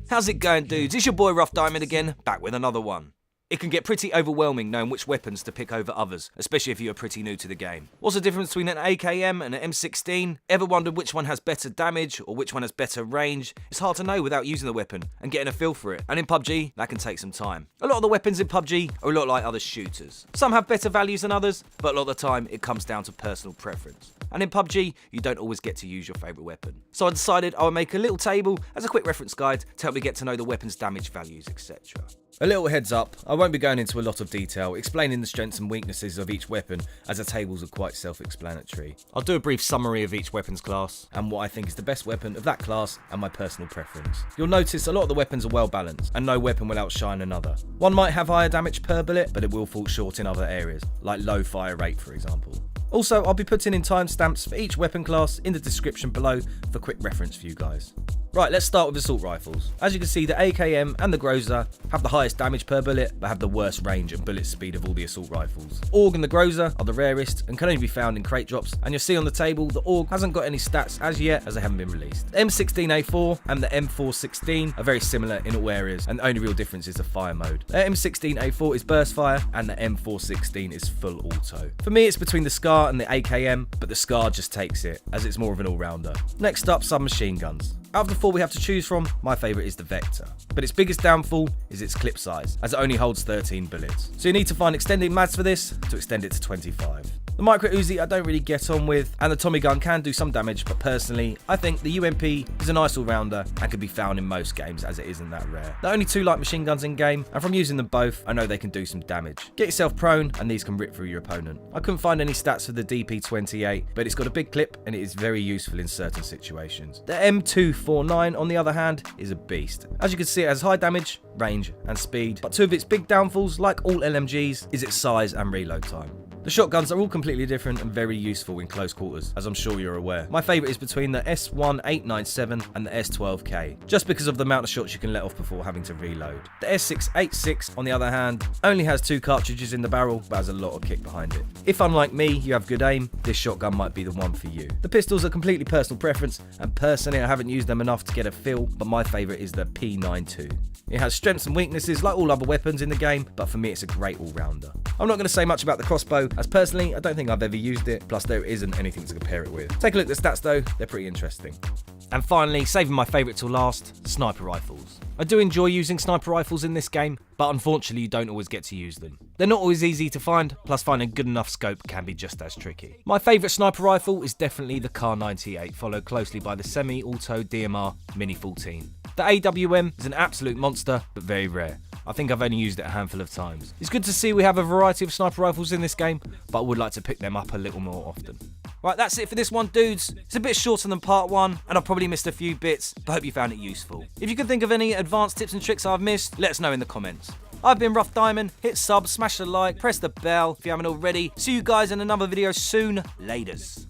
How's it going, dudes? It's your boy Rough Diamond again, back with another one. It can get pretty overwhelming knowing which weapons to pick over others, especially if you're pretty new to the game. What's the difference between an AKM and an M16? Ever wondered which one has better damage or which one has better range? It's hard to know without using the weapon and getting a feel for it. And in PUBG, that can take some time. A lot of the weapons in PUBG are a lot like other shooters. Some have better values than others, but a lot of the time it comes down to personal preference. And in PUBG, you don't always get to use your favourite weapon. So I decided I would make a little table as a quick reference guide to help me get to know the weapon's damage values, etc. A little heads up, I won't be going into a lot of detail explaining the strengths and weaknesses of each weapon, as the tables are quite self-explanatory. I'll do a brief summary of each weapon's class and what I think is the best weapon of that class and my personal preference. You'll notice a lot of the weapons are well balanced and no weapon will outshine another. One might have higher damage per bullet, but it will fall short in other areas, like low fire rate for example. Also, I'll be putting in timestamps for each weapon class in the description below for quick reference for you guys. Right, let's start with assault rifles. As you can see, the AKM and the Groza have the highest damage per bullet, but have the worst range and bullet speed of all the assault rifles. AUG and the Groza are the rarest and can only be found in crate drops, and you'll see on the table the AUG hasn't got any stats as yet, as they haven't been released. The M16A4 and the M416 are very similar in all areas, and the only real difference is the fire mode. The M16A4 is burst fire, and the M416 is full auto. For me, it's between the SCAR and the AKM, but the SCAR just takes it, as it's more of an all-rounder. Next up, submachine guns. Out of the four we have to choose from, my favourite is the Vector. But its biggest downfall is its clip size, as it only holds 13 bullets. So you need to find extended mads for this to extend it to 25. The Micro Uzi I don't really get on with, and the Tommy gun can do some damage, but personally, I think the UMP is a nice all-rounder and can be found in most games as it isn't that rare. There are only two light machine guns in game, and from using them both, I know they can do some damage. Get yourself prone, and these can rip through your opponent. I couldn't find any stats for the DP28, but it's got a big clip, and it is very useful in certain situations. The M249, on the other hand, is a beast. As you can see, it has high damage, range, and speed, but two of its big downfalls, like all LMGs, is its size and reload time. The shotguns are all completely different and very useful in close quarters, as I'm sure you're aware. My favourite is between the S1897 and the S12K, just because of the amount of shots you can let off before having to reload. The S686, on the other hand, only has 2 cartridges in the barrel, but has a lot of kick behind it. If, unlike me, you have good aim, this shotgun might be the one for you. The pistols are completely personal preference, and personally I haven't used them enough to get a feel, but my favourite is the P92. It has strengths and weaknesses like all other weapons in the game, but for me it's a great all-rounder. I'm not going to say much about the crossbow, as personally I don't think I've ever used it, plus there isn't anything to compare it with. Take a look at the stats though, they're pretty interesting. And finally, saving my favourite till last, sniper rifles. I do enjoy using sniper rifles in this game, but unfortunately you don't always get to use them. They're not always easy to find, plus finding good enough scope can be just as tricky. My favourite sniper rifle is definitely the Kar 98, followed closely by the semi-auto DMR Mini 14. The AWM is an absolute monster, but very rare. I think I've only used it a handful of times. It's good to see we have a variety of sniper rifles in this game, but I would like to pick them up a little more often. Right, that's it for this one, dudes. It's a bit shorter than part 1, and I've probably missed a few bits, but I hope you found it useful. If you can think of any advanced tips and tricks I've missed, let us know in the comments. I've been Rough Diamond. Hit sub, smash the like, press the bell if you haven't already. See you guys in another video soon. Laters.